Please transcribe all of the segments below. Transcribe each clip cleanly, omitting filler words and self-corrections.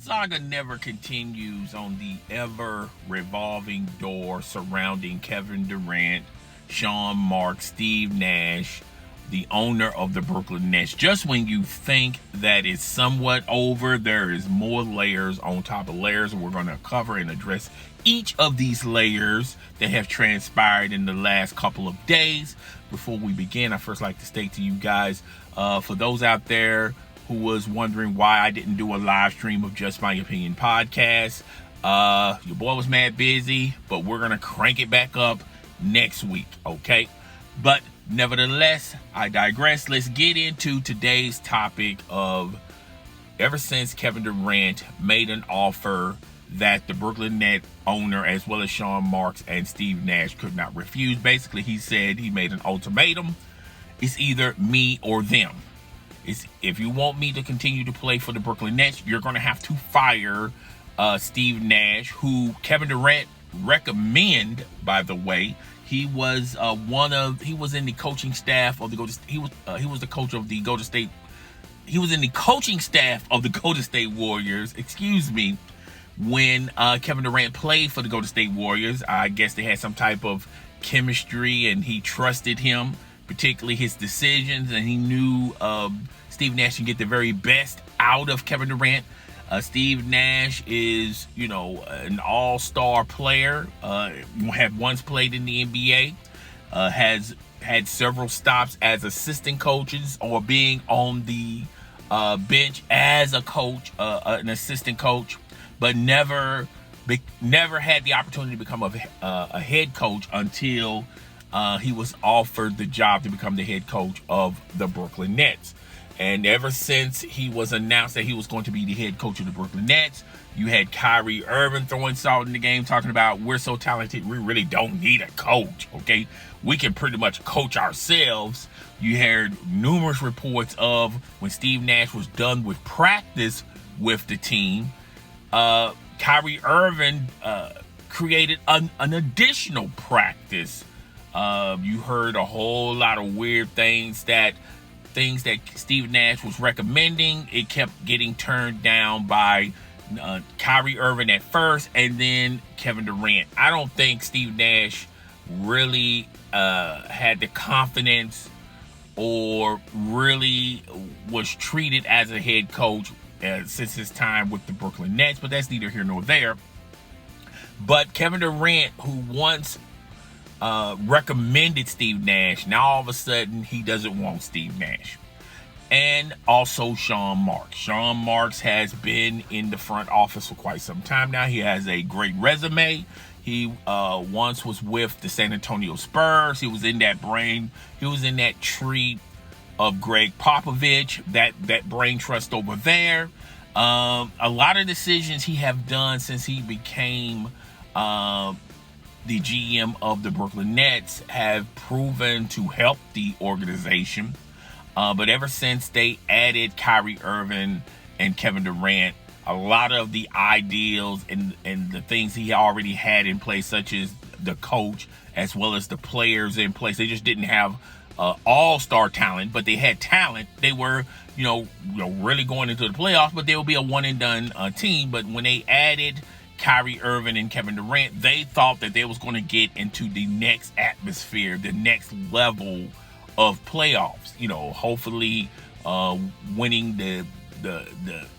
Saga never continues on the ever revolving door surrounding Kevin Durant, Sean Marks, Steve Nash, the owner of the Brooklyn Nets. Just when you think that it's somewhat over, there is more layers on top of layers, and we're going to cover and address each of these layers that have transpired in the last couple of days. Before we begin, I first like to state to you guys, for those out there who was wondering why I didn't do a live stream of Just My Opinion podcast, your boy was mad busy, but we're going to crank it back up next week, okay? But nevertheless, I digress. Let's get into today's topic of ever since Kevin Durant made an offer that the Brooklyn Nets owner, as well as Sean Marks and Steve Nash, could not refuse. Basically, he said he made an ultimatum. It's either me or them. If you want me to continue to play for the Brooklyn Nets, you're going to have to fire Steve Nash, who Kevin Durant recommend, by the way. He was he was in the coaching staff of the Golden State. He was the coach of the Golden State. He was in the coaching staff of the Golden State Warriors. Excuse me. When Kevin Durant played for the Golden State Warriors, I guess they had some type of chemistry, and he trusted him, particularly his decisions, and he knew Steve Nash can get the very best out of Kevin Durant. Steve Nash is, an all-star player. Had once played in the NBA. Has had several stops as assistant coaches or being on the bench as a coach, an assistant coach, but never had the opportunity to become a head coach until he was offered the job to become the head coach of the Brooklyn Nets. And ever since he was announced that he was going to be the head coach of the Brooklyn Nets, you had Kyrie Irving throwing salt in the game, talking about we're so talented, we really don't need a coach, okay? We can pretty much coach ourselves. You heard numerous reports of when Steve Nash was done with practice with the team, Kyrie Irving created an additional practice. You heard a whole lot of weird things that Steve Nash was recommending. It kept getting turned down by Kyrie Irving at first, and then Kevin Durant. I don't think Steve Nash really had the confidence or really was treated as a head coach since his time with the Brooklyn Nets, but that's neither here nor there. But Kevin Durant, who once recommended Steve Nash, now all of a sudden he doesn't want Steve Nash. And also Sean Marks. Sean Marks has been in the front office for quite some time now. He has a great resume. He once was with the San Antonio Spurs. He was in that tree of Greg Popovich, that brain trust over there. A lot of decisions he have done since he became the GM of the Brooklyn Nets have proven to help the organization. But ever since they added Kyrie Irving and Kevin Durant, a lot of the ideals and the things he already had in place, such as the coach as well as the players in place, they just didn't have all-star talent, but they had talent. They were, really going into the playoffs, but they would be a one-and-done team. But when they added Kyrie Irving and Kevin Durant, they thought that they was going to get into the next atmosphere, the next level of playoffs. Hopefully winning the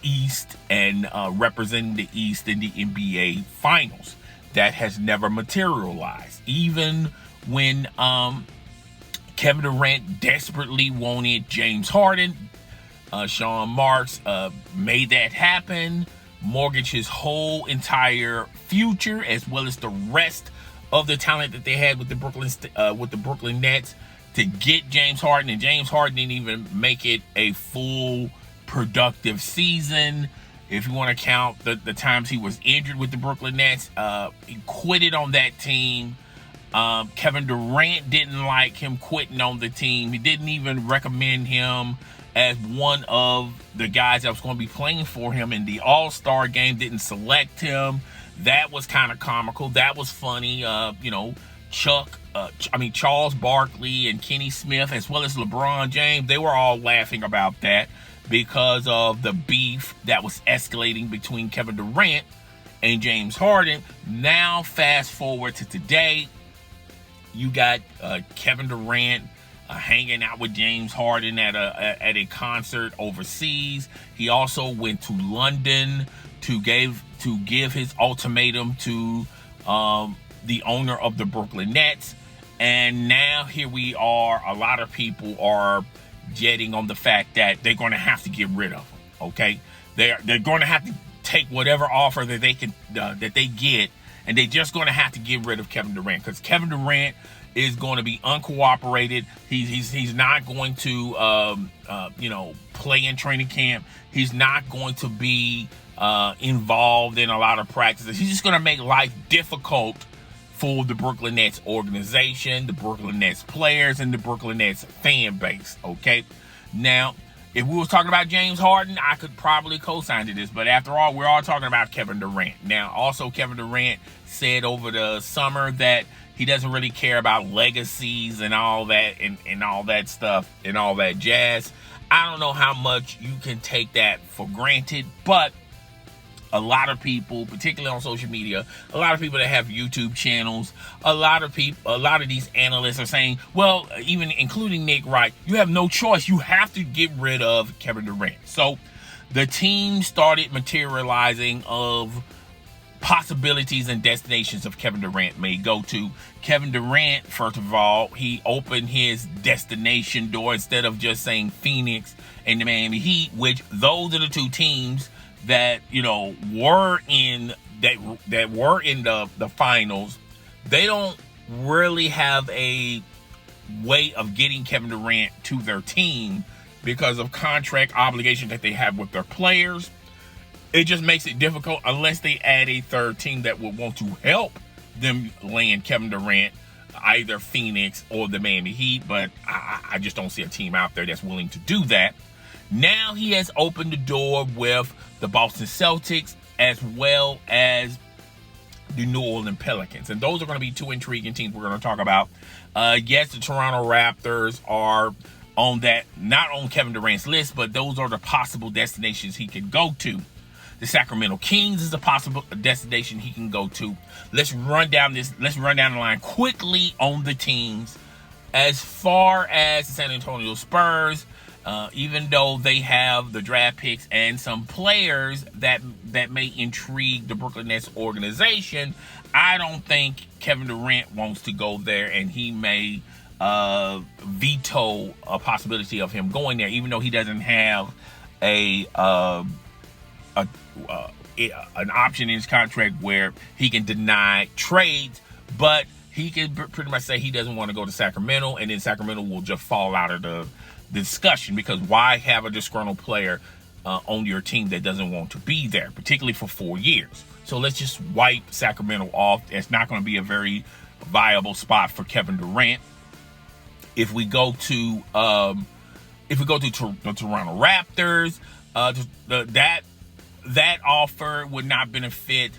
East and representing the East in the NBA Finals. That has never materialized. Even when Kevin Durant desperately wanted James Harden, Sean Marks made that happen. Mortgage his whole entire future as well as the rest of the talent that they had with the Brooklyn Nets to get James Harden, and James Harden didn't even make it a full productive season. If you want to count the times he was injured with the Brooklyn Nets, he quitted on that team. Kevin Durant didn't like him quitting on the team. He didn't even recommend him as one of the guys that was going to be playing for him in the All-Star game, didn't select him. That was kind of comical. That was funny. Charles Barkley and Kenny Smith, as well as LeBron James, they were all laughing about that. because of the beef that was escalating between Kevin Durant and James Harden. Now, fast forward to today, you got Kevin Durant hanging out with James Harden at a concert overseas. He also went to London to give his ultimatum to the owner of the Brooklyn Nets. And now here we are. A lot of people are jetting on the fact that they're going to have to get rid of him. Okay, they're going to have to take whatever offer that they can that they get, and they're just going to have to get rid of Kevin Durant, because Kevin Durant is going to be uncooperated. He's not going to play in training camp. He's not going to be involved in a lot of practices. He's just going to make life difficult for the Brooklyn Nets organization, the Brooklyn Nets players, and the Brooklyn Nets fan base. Okay, now if we was talking about James Harden, I could probably co-sign to this, but after all, we're all talking about Kevin Durant. Now, also, Kevin Durant said over the summer that he doesn't really care about legacies and all that and all that stuff and all that jazz. I don't know how much you can take that for granted, but a lot of people, particularly on social media, a lot of people that have YouTube channels, a lot of these analysts are saying, well, even including Nick Wright, you have no choice. You have to get rid of Kevin Durant. So the team started materializing of possibilities and destinations of Kevin Durant may go to. Kevin Durant, first of all, he opened his destination door instead of just saying Phoenix and the Miami Heat, which those are the two teams that were in the finals. They don't really have a way of getting Kevin Durant to their team because of contract obligations that they have with their players. It just makes it difficult unless they add a third team that would want to help them land Kevin Durant, either Phoenix or the Miami Heat, but I just don't see a team out there that's willing to do that. Now he has opened the door with the Boston Celtics as well as the New Orleans Pelicans. And those are going to be two intriguing teams we're going to talk about. Yes, the Toronto Raptors are on that, not on Kevin Durant's list, but those are the possible destinations he could go to. The Sacramento Kings is a possible destination he can go to. Let's run down the line quickly on the teams. As far as the San Antonio Spurs, even though they have the draft picks and some players that may intrigue the Brooklyn Nets organization, I don't think Kevin Durant wants to go there, and he may veto a possibility of him going there, even though he doesn't have an option in his contract where he can deny trades, but he can pretty much say he doesn't want to go to Sacramento, and then Sacramento will just fall out of the discussion, because why have a disgruntled player on your team that doesn't want to be there, particularly for 4 years? So let's just wipe Sacramento off. It's not going to be a very viable spot for Kevin Durant. If we go to the Toronto Raptors, that offer would not benefit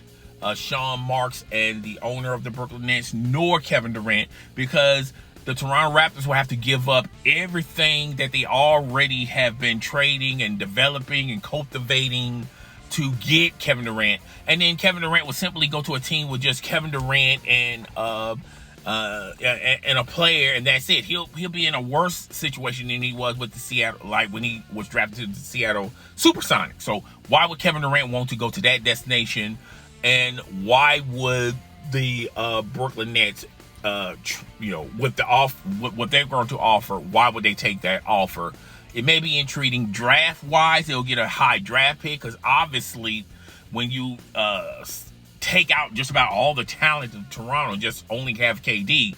Sean Marks and the owner of the Brooklyn Nets, nor Kevin Durant, because the Toronto Raptors will have to give up everything that they already have been trading and developing and cultivating to get Kevin Durant. And then Kevin Durant will simply go to a team with just Kevin Durant and a player, and that's it. He'll be in a worse situation than he was with the Seattle, like when he was drafted to the Seattle Supersonics. So why would Kevin Durant want to go to that destination? And why would the Brooklyn Nets, with what they're going to offer, why would they take that offer? It may be intriguing draft-wise. They'll get a high draft pick, because obviously when you take out just about all the talent of Toronto, just only have KD,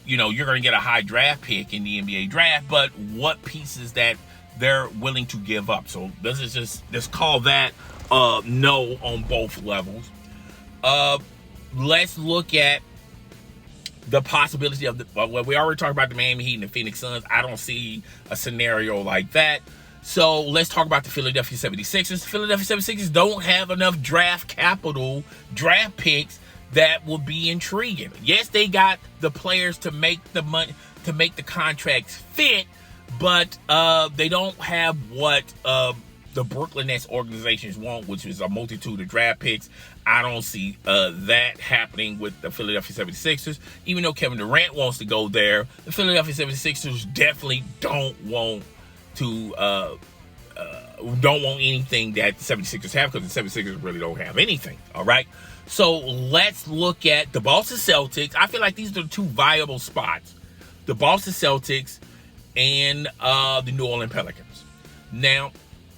you're going to get a high draft pick in the NBA draft, but what pieces that they're willing to give up? So this is just call that no on both levels. Let's look at the possibility of we already talked about the Miami Heat and the Phoenix Suns. I don't see a scenario like that. So let's talk about the Philadelphia 76ers. The Philadelphia 76ers don't have enough draft picks that will be intriguing. Yes, they got the players to make the money, to make the contracts fit, but they don't have what the Brooklyn Nets organizations want, which is a multitude of draft picks. I don't see that happening with the Philadelphia 76ers. Even though Kevin Durant wants to go there, the Philadelphia 76ers definitely don't want anything that the 76ers have, because the 76ers really don't have anything. All right. So let's look at the Boston Celtics. I feel like these are the two viable spots: the Boston Celtics and the New Orleans Pelicans. Now,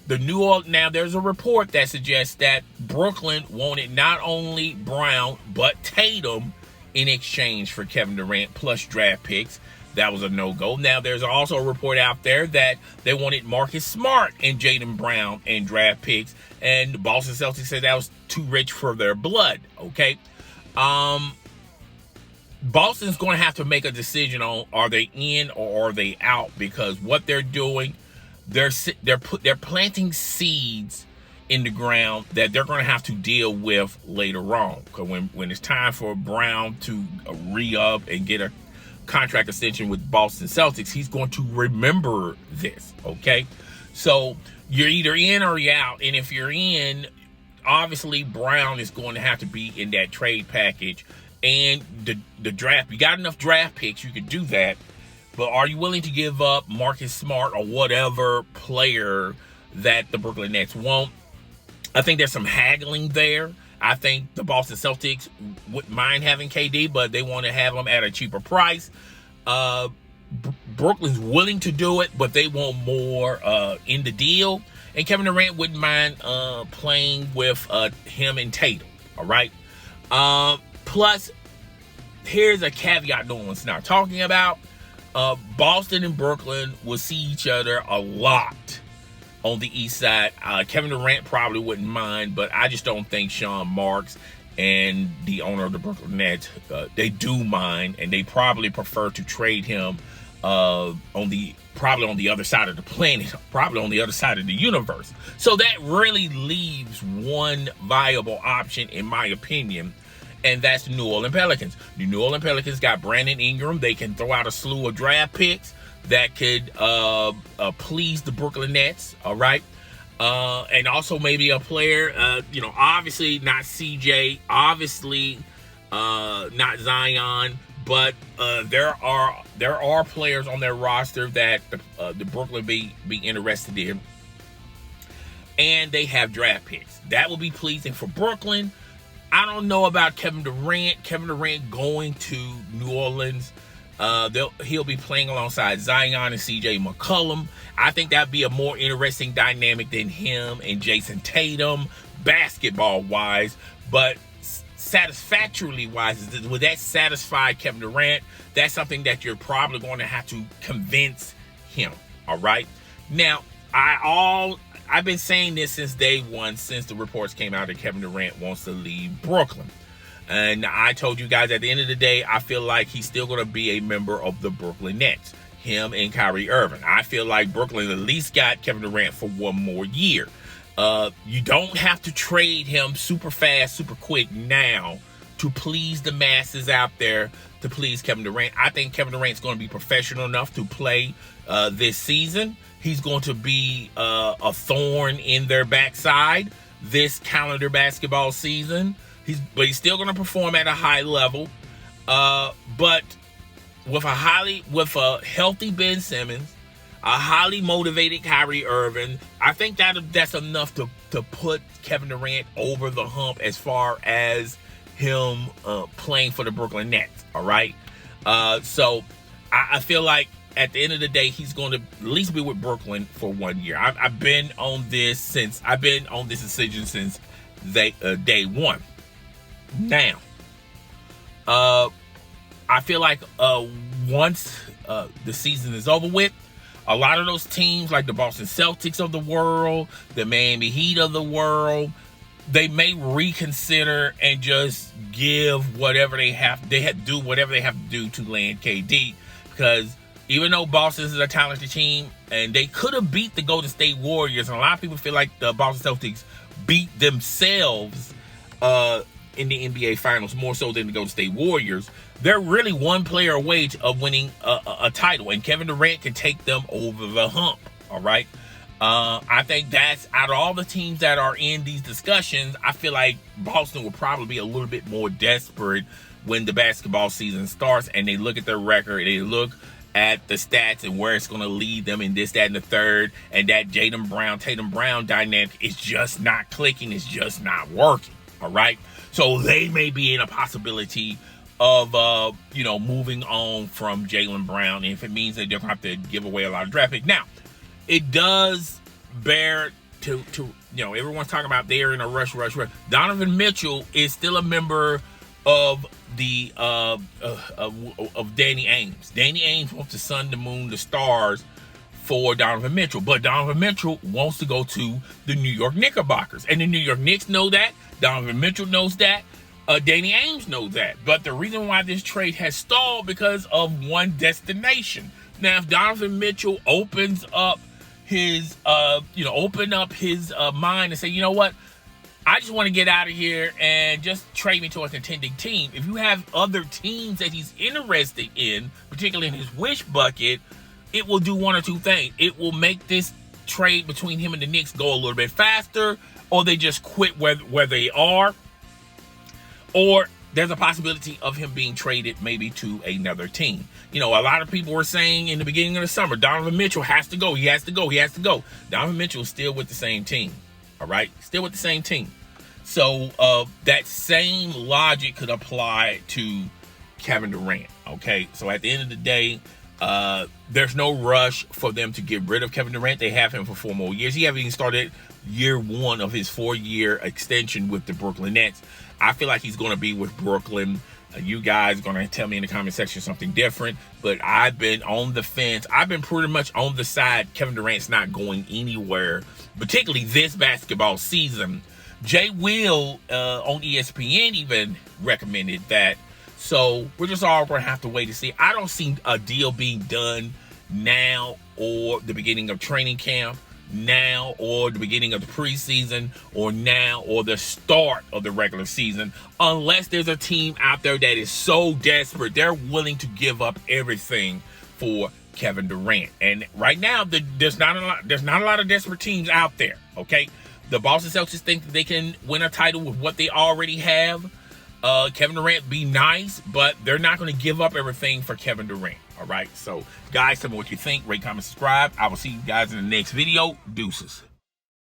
there's a report that suggests that Brooklyn wanted not only Brown but Tatum in exchange for Kevin Durant plus draft picks. That was a no-go. Now, there's also a report out there that they wanted Marcus Smart and Jaylen Brown and draft picks, and the Boston Celtics said that was too rich for their blood. Okay, Boston's going to have to make a decision on, are they in or are they out, because what they're doing, they're planting seeds in the ground that they're going to have to deal with later on. Because when it's time for Brown to re-up and get a contract extension with Boston Celtics, he's going to remember this. Okay, so you're either in or you're out, and if you're in, obviously Brown is going to have to be in that trade package, and the draft. You got enough draft picks, you could do that. But are you willing to give up Marcus Smart or whatever player that the Brooklyn Nets want? I think there's some haggling there. I think the Boston Celtics wouldn't mind having KD, but they want to have him at a cheaper price. Brooklyn's willing to do it, but they want more in the deal. And Kevin Durant wouldn't mind playing with him and Tatum. All right. Plus, here's a caveat no one's not talking about. Boston and Brooklyn will see each other a lot on the east side. Kevin Durant probably wouldn't mind, but I just don't think Sean Marks and the owner of the Brooklyn Nets, they do mind, and they probably prefer to trade him probably on the other side of the planet, probably on the other side of the universe. So that really leaves one viable option, in my opinion, and that's the New Orleans Pelicans. The New Orleans Pelicans got Brandon Ingram. They can throw out a slew of draft picks that could please the Brooklyn Nets, all right? And also maybe a player, obviously not CJ, obviously not Zion, but there are players on their roster that the Brooklyn be interested in, and they have draft picks. That will be pleasing for Brooklyn. I don't know about Kevin Durant. Kevin Durant going to New Orleans, he'll be playing alongside Zion and CJ McCollum. I think that'd be a more interesting dynamic than him and Jason Tatum, basketball-wise. But satisfactorily-wise, would that satisfy Kevin Durant? That's something that you're probably going to have to convince him, all right? Now, I've been saying this since day one, since the reports came out that Kevin Durant wants to leave Brooklyn. And I told you guys, at the end of the day, I feel like he's still going to be a member of the Brooklyn Nets, him and Kyrie Irving. I feel like Brooklyn at least got Kevin Durant for one more year. You don't have to trade him super fast, super quick now to please the masses out there, to please Kevin Durant. I think Kevin Durant's going to be professional enough to play this season. He's going to be a thorn in their backside this calendar basketball season. He's still going to perform at a high level. But with a healthy Ben Simmons, a highly motivated Kyrie Irving, I think that's enough to put Kevin Durant over the hump as far as him playing for the Brooklyn Nets. All right. So I feel like at the end of the day, he's going to at least be with Brooklyn for 1 year. I've been on this decision since day one. Now, I feel like once the season is over with, a lot of those teams like the Boston Celtics of the world, the Miami Heat of the world, they may reconsider and just give whatever they have to do whatever they have to do to land KD, because even though Boston is a talented team and they could have beat the Golden State Warriors, and a lot of people feel like the Boston Celtics beat themselves in the NBA Finals, more so than the Golden State Warriors. They're really one player away of winning a title, and Kevin Durant can take them over the hump. All right. I think that's, out of all the teams that are in these discussions, I feel like Boston will probably be a little bit more desperate when the basketball season starts and they look at their record, they look at the stats and where it's going to lead them in this, that, and the third, and that Tatum Brown dynamic is just not clicking, it's just not working. All right. So they may be in a possibility of, moving on from Jaylen Brown, if it means that they're going to have to give away a lot of draft picks. Now, it does bear to everyone's talking about they're in a rush. Donovan Mitchell is still a member of the of Danny Ainge. Danny Ainge wants the sun, the moon, the stars for Donovan Mitchell, but Donovan Mitchell wants to go to the New York Knickerbockers, and the New York Knicks know that. Donovan Mitchell knows that. Danny Ainge knows that. But the reason why this trade has stalled because of one destination. Now, if Donovan Mitchell opens up his mind and say, you know what, I just want to get out of here and just trade me to a contending team. If you have other teams that he's interested in, particularly in his wish bucket, it will do one or two things. It will make this trade between him and the Knicks go a little bit faster, or they just quit where they are, or there's a possibility of him being traded maybe to another team. A lot of people were saying in the beginning of the summer, Donovan Mitchell has to go. He has to go. Donovan Mitchell is still with the same team. All right? Still with the same team. So that same logic could apply to Kevin Durant. Okay? So at the end of the day, there's no rush for them to get rid of Kevin Durant. They have him for 4 more years. He hasn't even started year 1 of his 4-year extension with the Brooklyn Nets. I feel like he's going to be with Brooklyn. You guys are going to tell me in the comment section something different, but I've been on the fence. I've been pretty much on the side Kevin Durant's not going anywhere, particularly this basketball season. Jay Will on ESPN even recommended that. So we're just all going to have to wait to see. I don't see a deal being done now or the beginning of training camp, now or the beginning of the preseason, or now or the start of the regular season, unless there's a team out there that is so desperate they're willing to give up everything for Kevin Durant. And right now there's not a lot of desperate teams out there. Okay, the Boston Celtics think that they can win a title with what they already have. Kevin Durant be nice, but they're not going to give up everything for Kevin Durant. All right. So, guys, tell me what you think. Rate, comment, subscribe. I will see you guys in the next video. Deuces.